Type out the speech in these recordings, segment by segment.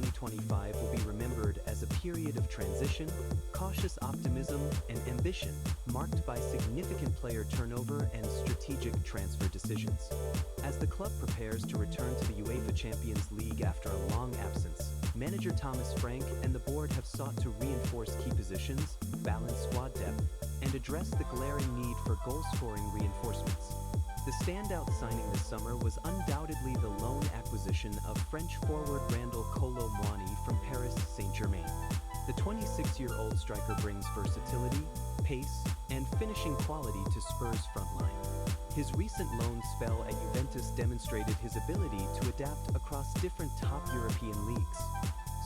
2025 will be remembered as a period of transition, cautious optimism, and ambition, marked by significant player turnover and strategic transfer decisions. As the club prepares to return to the UEFA Champions League after a long absence, manager Thomas Frank and the board have sought to reinforce key positions, balance squad depth, and address the glaring need for goal-scoring reinforcements. The standout signing this summer was undoubtedly the loan acquisition of French forward Randall Kolo Muani from Paris Saint-Germain. The 26-year-old striker brings versatility, pace, and finishing quality to Spurs' frontline. His recent loan spell at Juventus demonstrated his ability to adapt across different top European leagues.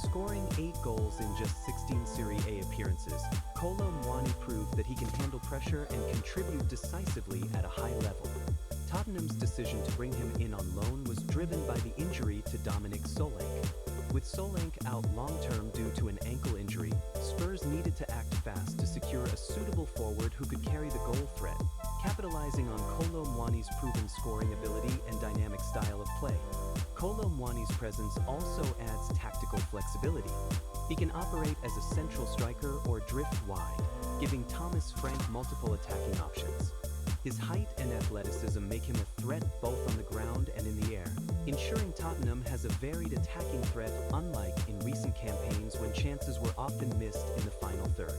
Scoring 8 goals in just 16 Serie A appearances, Kolo Muani proved that he can handle pressure and contribute decisively at a high level. Tottenham's decision to bring him in on loan was driven by the injury to Dominic Solanke. With Solanke out long-term due to an ankle injury, Spurs needed to act fast to secure a suitable forward who could carry the goal threat, capitalizing on Kolo Muani's proven scoring ability and dynamic style of play. Kolo Muani's presence also adds tactical flexibility. He can operate as a central striker or drift wide, giving Thomas Frank multiple attacking options. His height and athleticism make him a threat both on the ground and in the air, ensuring Tottenham has a varied attacking threat, unlike in recent campaigns when chances were often missed in the final third.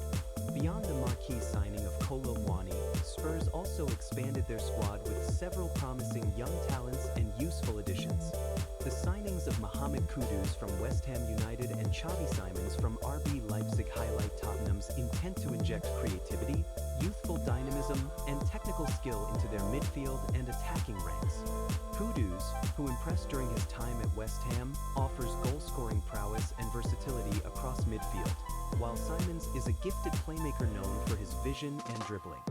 Beyond the marquee signing of Kolo Muani, Spurs also expanded their squad with several promising young talents and useful additions. The signings of Mohamed Kudus from West Ham United and Xavi Simons from RB Leipzig highlight Tottenham's intent to inject creativity, youthful dynamism, and technical skill into their midfield and attacking ranks. Kudus, who impressed during his time at West Ham, offers goal-scoring prowess and versatility across midfield, while Simons is a gifted playmaker known for his vision and dribbling.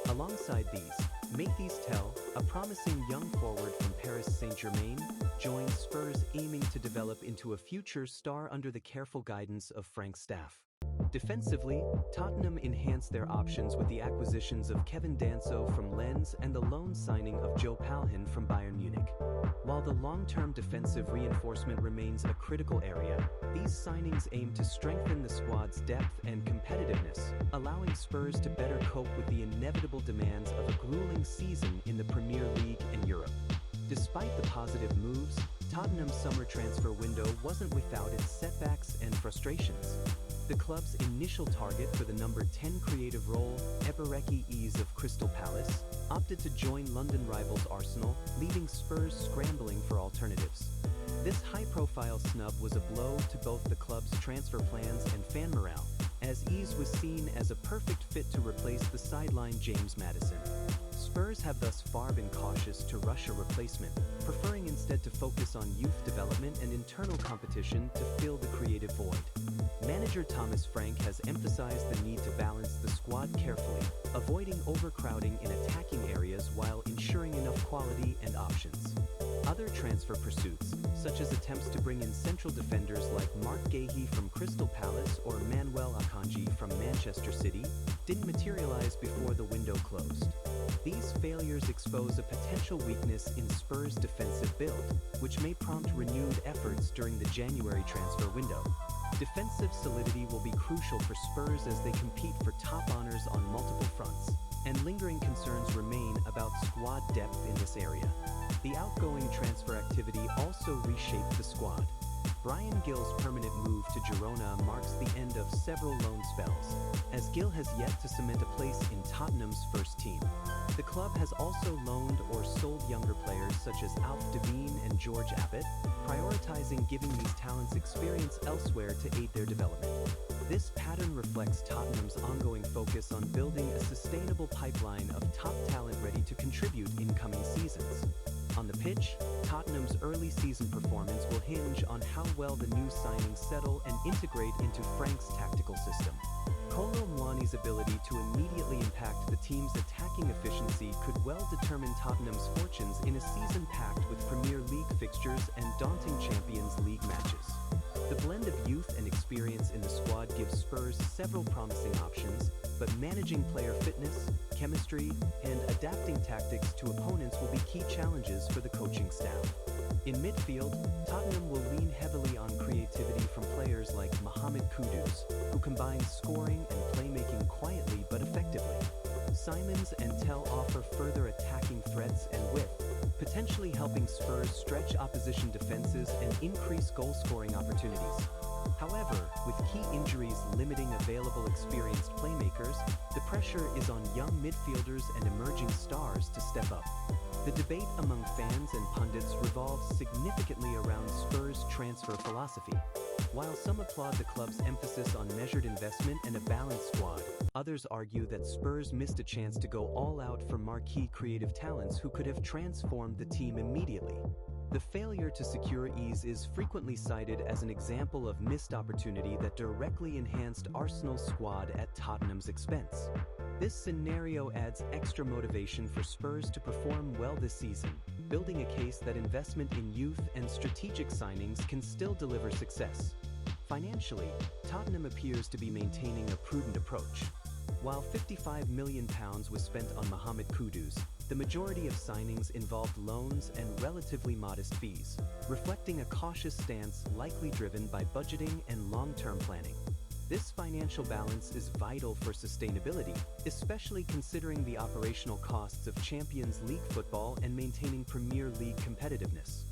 Alongside these, Mathys Tel, a promising young forward from Paris Saint-Germain, joins Spurs aiming to develop into a future star under the careful guidance of Frank's staff. Defensively, Tottenham enhanced their options with the acquisitions of Kevin Danso from Lens and the loan signing of Joe Palhin from Bayern Munich. While the long-term defensive reinforcement remains a critical area, these signings aim to strengthen the squad's depth and competitiveness, allowing Spurs to better cope with the inevitable demands of a grueling season in the Premier League and Europe. Despite the positive moves, Tottenham's summer transfer window wasn't without its setbacks and frustrations. The club's initial target for the number 10 creative role, Ebereki Eze of Crystal Palace, opted to join London rivals Arsenal, leaving Spurs scrambling for alternatives. This high-profile snub was a blow to both the club's transfer plans and fan morale, as Eze was seen as a perfect fit to replace the sidelined James Maddison. Spurs have thus far been cautious to rush a replacement, preferring instead to focus on youth development and internal competition to fill the creative void. Manager Thomas Frank has emphasized the need to balance the squad carefully, avoiding overcrowding in attacking areas while ensuring enough quality and options. Other transfer pursuits, such as attempts to bring in central defenders like Mark Guéhi from Crystal Palace or Manuel Akanji from Manchester City, didn't materialize before the window closed. These failures expose a potential weakness in Spurs' defensive build, which may prompt renewed efforts during the January transfer window. Defensive solidity will be crucial for Spurs as they compete for top honors on multiple fronts, and lingering concerns remain about squad depth in this area. The outgoing transfer activity also reshaped the squad. Bryan Gil's permanent move to Girona marks the end of several loan spells, as Gil has yet to cement a place in Tottenham's first team. The club has also loaned or sold younger players such as Alf Devine and George Abbott, prioritizing giving these talents experience elsewhere to aid their development. This pattern reflects Tottenham's ongoing focus on building a sustainable pipeline of top talent ready to contribute in coming seasons. On the pitch, Tottenham's early season performance will hinge on how well the new signings settle and integrate into Frank's tactical system. Kolo Muani's ability to immediately impact the team's attacking efficiency could well determine Tottenham's fortunes in a season packed with Premier League fixtures and daunting Champions League matches. The blend of youth and experience in the squad gives Spurs several promising options, but managing player fitness, chemistry, and adapting tactics to opponents will be key challenges for the coaching staff. In midfield, Tottenham will lean heavily on creativity from players like Mohamed Kudus, who combines scoring and playmaking quietly but effectively. Simons and Tell offer further attacking threats and width, potentially helping Spurs stretch opposition defenses and increase goal-scoring opportunities. However, with key injuries limiting available experienced playmakers, the pressure is on young midfielders and emerging stars to step up. The debate among fans and pundits revolves significantly around Spurs' transfer philosophy. While some applaud the club's emphasis on measured investment and a balanced squad, others argue that Spurs missed a chance to go all out for marquee creative talents who could have transformed the team immediately. The failure to secure ease is frequently cited as an example of missed opportunity that directly enhanced Arsenal's squad at Tottenham's expense. This scenario adds extra motivation for Spurs to perform well this season, building a case that investment in youth and strategic signings can still deliver success. Financially, Tottenham appears to be maintaining a prudent approach. While £55 million was spent on Mohamed Kudus, the majority of signings involved loans and relatively modest fees, reflecting a cautious stance likely driven by budgeting and long-term planning. This financial balance is vital for sustainability, especially considering the operational costs of Champions League football and maintaining Premier League competitiveness.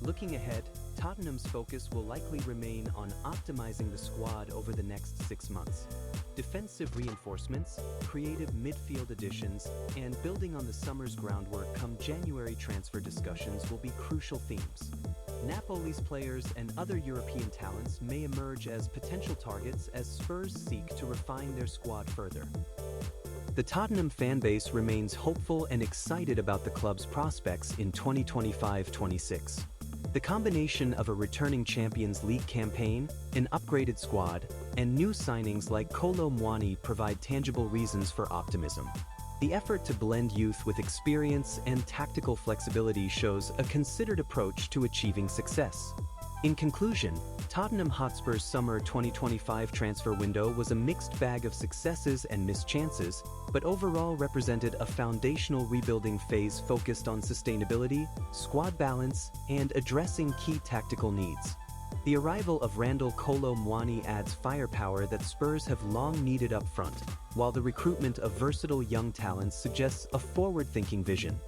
Looking ahead, Tottenham's focus will likely remain on optimizing the squad over the next 6 months. Defensive reinforcements, creative midfield additions, and building on the summer's groundwork come January transfer discussions will be crucial themes. Napoli's players and other European talents may emerge as potential targets as Spurs seek to refine their squad further. The Tottenham fanbase remains hopeful and excited about the club's prospects in 2025-26. The combination of a returning Champions League campaign, an upgraded squad, and new signings like Kolo Muani provide tangible reasons for optimism. The effort to blend youth with experience and tactical flexibility shows a considered approach to achieving success. In conclusion, Tottenham Hotspur's summer 2025 transfer window was a mixed bag of successes and missed chances, but overall represented a foundational rebuilding phase focused on sustainability, squad balance, and addressing key tactical needs. The arrival of Randall Kolo Muani adds firepower that Spurs have long needed up front, while the recruitment of versatile young talents suggests a forward-thinking vision.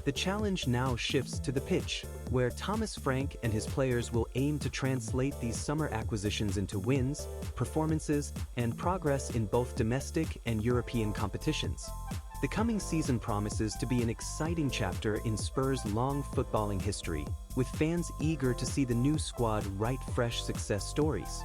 The challenge now shifts to the pitch, where Thomas Frank and his players will aim to translate these summer acquisitions into wins, performances, and progress in both domestic and European competitions. The coming season promises to be an exciting chapter in Spurs' long footballing history, with fans eager to see the new squad write fresh success stories.